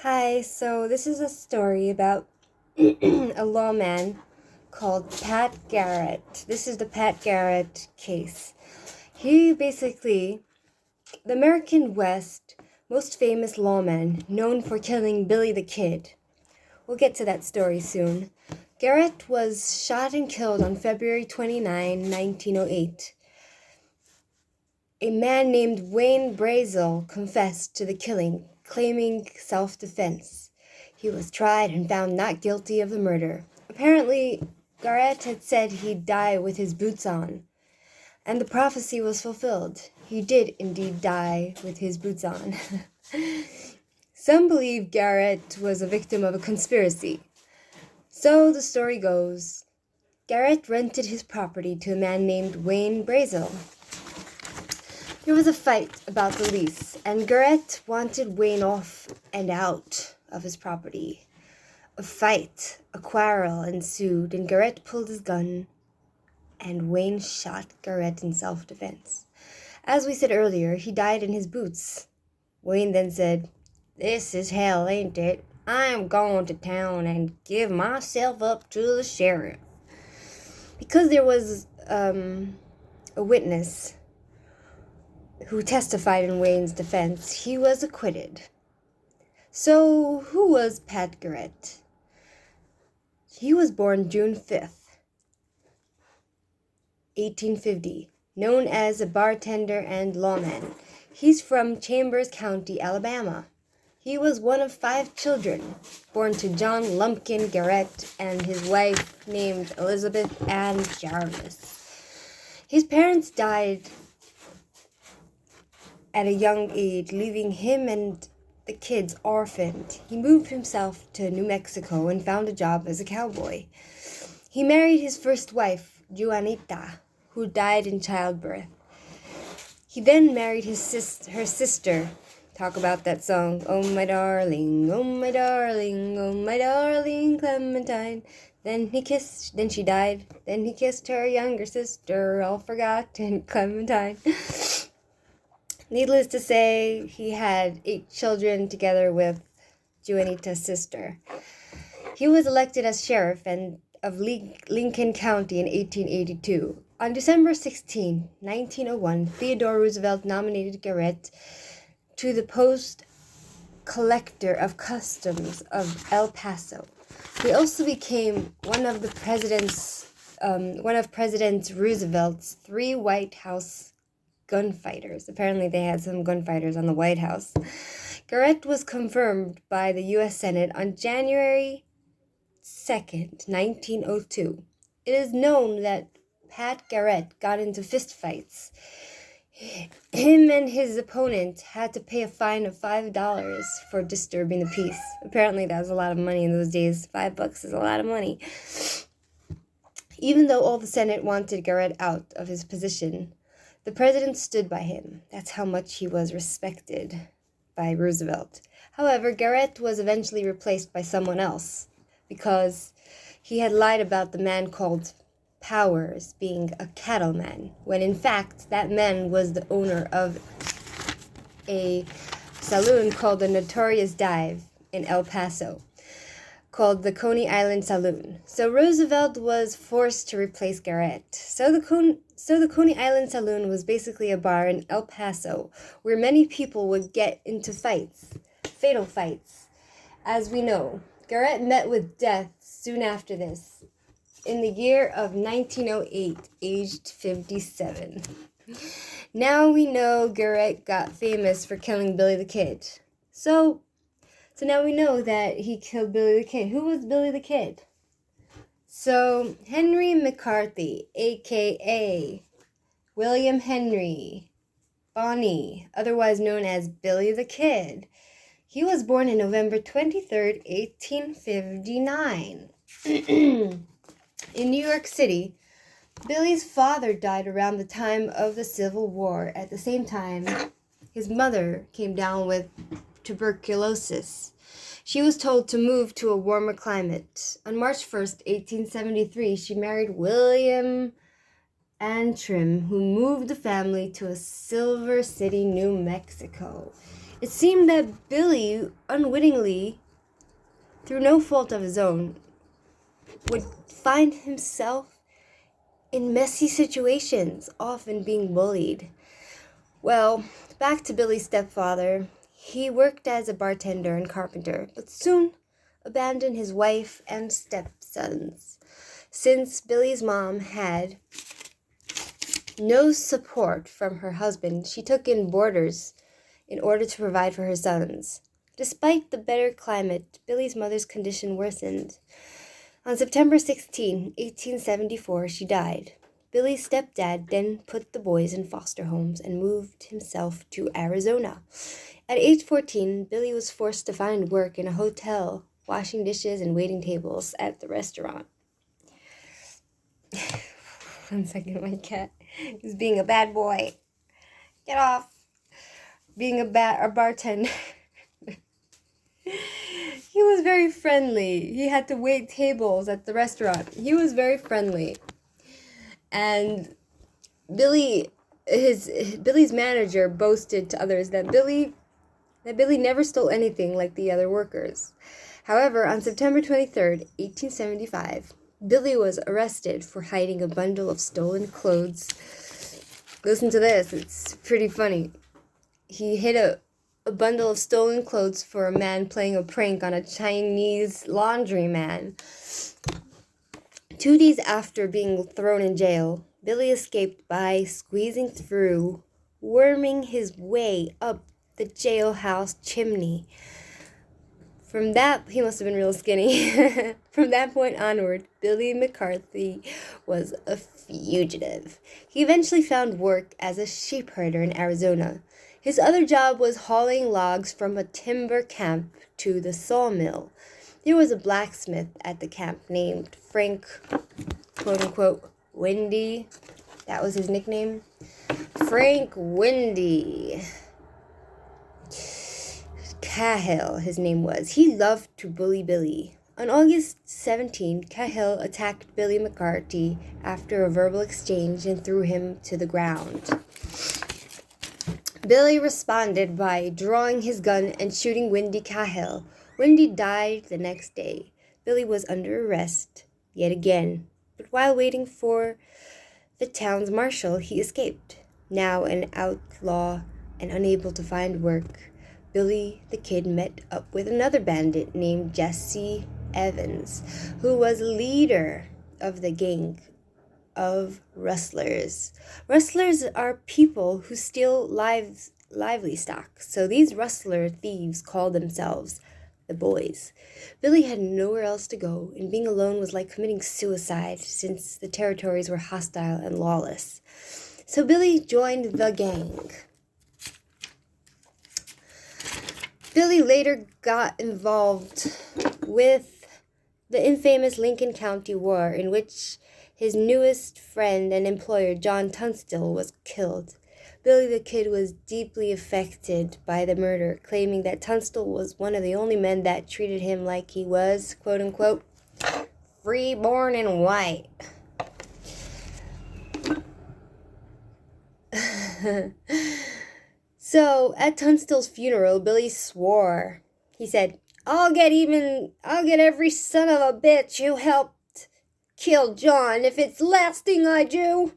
Hi, so this is a story about a lawman called Pat Garrett. This is the Pat Garrett case. He basically, the American West most famous lawman, known for killing Billy the Kid. We'll get to that story soon. Garrett was shot and killed on February 29, 1908. A man named Wayne Brazel confessed to the killing, claiming self-defense. He was tried and found not guilty of the murder. Apparently, Garrett had said he'd die with his boots on, and the prophecy was fulfilled. He did indeed die with his boots on. Some believe Garrett was a victim of a conspiracy. So the story goes, Garrett rented his property to a man named Wayne Brazel. There was a fight about the lease, and Garrett wanted Wayne off and out of his property. A quarrel ensued, and Garrett pulled his gun, and Wayne shot Garrett in self-defense. As we said earlier, he died in his boots. Wayne then said, "This is hell, ain't it? I'm going to town and give myself up to the sheriff." Because there was a witness who testified in Wayne's defense, he was acquitted. So, who was Pat Garrett? He was born June 5th, 1850, known as a bartender and lawman. He's from Chambers County, Alabama. He was one of 5 children, born to John Lumpkin Garrett and his wife named Elizabeth Ann Jarvis. His parents died at a young age, leaving him and the kids orphaned. He moved himself to New Mexico and found a job as a cowboy. He married his first wife, Juanita, who died in childbirth. He then married her sister. Talk about that song, "Oh my darling, oh my darling, oh my darling Clementine." Then she died. Then he kissed her younger sister, all forgotten Clementine. Needless to say, he had 8 children together with Juanita's sister. He was elected as sheriff of Lincoln County in 1882. On December 16, 1901, Theodore Roosevelt nominated Garrett to the post collector of customs of El Paso. He also became one of President Roosevelt's 3 White House gunfighters. Apparently they had some gunfighters on the White House. Garrett was confirmed by the U.S. Senate on January 2nd, 1902. It is known that Pat Garrett got into fistfights. Him and his opponent had to pay a fine of $5 for disturbing the peace. Apparently that was a lot of money in those days. $5 is a lot of money. Even though all the Senate wanted Garrett out of his position, the president stood by him. That's how much he was respected by Roosevelt. However, Garrett was eventually replaced by someone else because he had lied about the man called Powers being a cattleman, when in fact that man was the owner of a saloon called the Notorious Dive in El Paso, called the Coney Island Saloon. So Roosevelt was forced to replace Garrett. So the Coney Island Saloon was basically a bar in El Paso where many people would get into fights, fatal fights. As we know, Garrett met with death soon after this, in the year of 1908, aged 57. Now we know Garrett got famous for killing Billy the Kid. So now we know that he killed Billy the Kid. Who was Billy the Kid? So, Henry McCarthy, a.k.a. William Henry Bonney, otherwise known as Billy the Kid. He was born on November 23rd, 1859. In New York City. Billy's father died around the time of the Civil War. At the same time, his mother came down with tuberculosis. She was told to move to a warmer climate. On March 1st, 1873, she married William Antrim, who moved the family to a Silver City, New Mexico. It seemed that Billy, unwittingly, through no fault of his own, would find himself in messy situations, often being bullied. Well, back to Billy's stepfather. He worked as a bartender and carpenter, but soon abandoned his wife and stepsons. Since Billy's mom had no support from her husband, she took in boarders in order to provide for her sons. Despite the better climate, Billy's mother's condition worsened. On September 16, 1874, she died. Billy's stepdad then put the boys in foster homes and moved himself to Arizona. At age 14, Billy was forced to find work in a hotel, washing dishes and waiting tables at the restaurant. 1 second, my cat is being a bad boy. Get off. Being a bartender. He was very friendly. He had to wait tables at the restaurant. He was very friendly. And Billy's manager boasted to others that Billy never stole anything like the other workers. However, on September 23rd, 1875, Billy was arrested for hiding a bundle of stolen clothes. Listen to this, it's pretty funny. He hid a bundle of stolen clothes for a man playing a prank on a Chinese laundryman. 2 days after being thrown in jail, Billy escaped by squeezing through, worming his way up the jailhouse chimney. From that, he must have been real skinny. From that point onward, Billy McCarthy was a fugitive. He eventually found work as a sheep herder in Arizona. His other job was hauling logs from a timber camp to the sawmill. There was a blacksmith at the camp named Frank, quote-unquote, Windy. That was his nickname. Frank Windy Cahill, his name was. He loved to bully Billy. On August 17, Cahill attacked Billy McCarthy after a verbal exchange and threw him to the ground. Billy responded by drawing his gun and shooting Windy Cahill. Windy died the next day. Billy was under arrest yet again, but while waiting for the town's marshal, he escaped. Now an outlaw and unable to find work, Billy the Kid met up with another bandit named Jesse Evans, who was leader of the gang of rustlers. Rustlers are people who steal livestock, so these rustler thieves call themselves the boys. Billy had nowhere else to go, and being alone was like committing suicide since the territories were hostile and lawless. So Billy joined the gang. Billy later got involved with the infamous Lincoln County War, in which his newest friend and employer, John Tunstall, was killed. Billy the Kid was deeply affected by the murder, claiming that Tunstall was one of the only men that treated him like he was, quote-unquote, free-born and white. So, at Tunstall's funeral, Billy swore. He said, I'll get every son of a bitch who helped kill John if it's the last thing I do.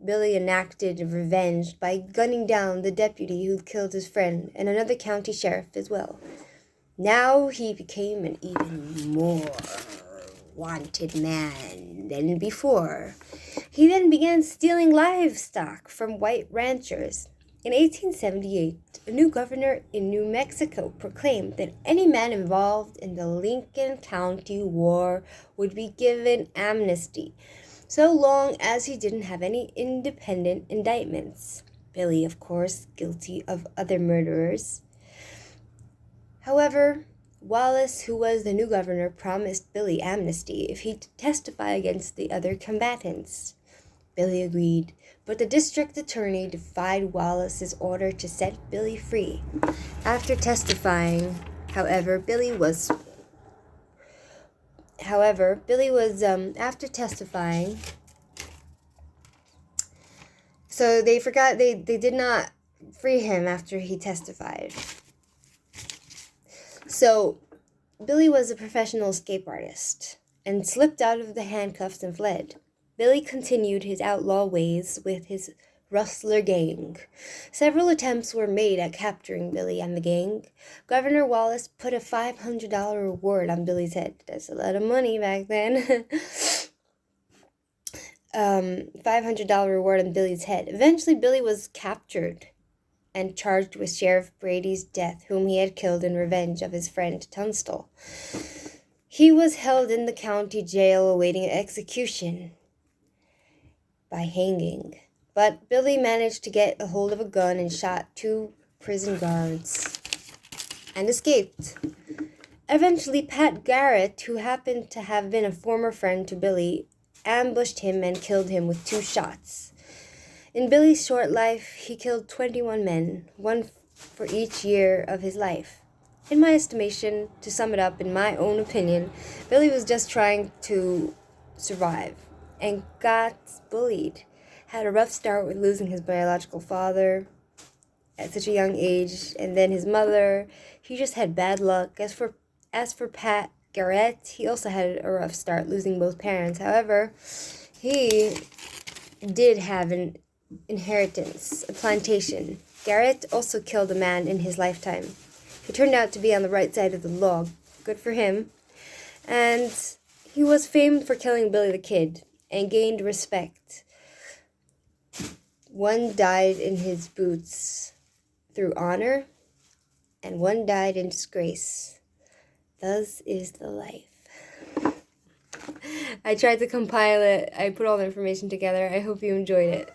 Billy enacted revenge by gunning down the deputy who killed his friend and another county sheriff as well. Now he became an even more wanted man than before. He then began stealing livestock from white ranchers. In 1878, a new governor in New Mexico proclaimed that any man involved in the Lincoln County War would be given amnesty, so long as he didn't have any independent indictments. Billy, of course, guilty of other murderers. However, Wallace, who was the new governor, promised Billy amnesty if he'd testify against the other combatants. Billy agreed, but the district attorney defied Wallace's order to set Billy free. After testifying, after testifying, so they did not free him after he testified. So, Billy was a professional escape artist and slipped out of the handcuffs and fled. Billy continued his outlaw ways with his rustler gang. Several attempts were made at capturing Billy and the gang. Governor Wallace put a $500 reward on Billy's head. That's a lot of money back then. $500 reward on Billy's head. Eventually, Billy was captured and charged with Sheriff Brady's death, whom he had killed in revenge of his friend Tunstall. He was held in the county jail awaiting execution by hanging. But Billy managed to get a hold of a gun and shot 2 prison guards and escaped. Eventually, Pat Garrett, who happened to have been a former friend to Billy, ambushed him and killed him with 2 shots. In Billy's short life, he killed 21 men, 1 for each year of his life. In my estimation, to sum it up, in my own opinion, Billy was just trying to survive and got bullied. Had a rough start with losing his biological father at such a young age, and then his mother. He just had bad luck. As for Pat Garrett, he also had a rough start, losing both parents. However, he did have an inheritance, a plantation. Garrett also killed a man in his lifetime. He turned out to be on the right side of the law. Good for him. And he was famed for killing Billy the Kid and gained respect. 1 died in his boots through honor, and 1 died in disgrace. Thus is the life. I tried to compile it. I put all the information together. I hope you enjoyed it.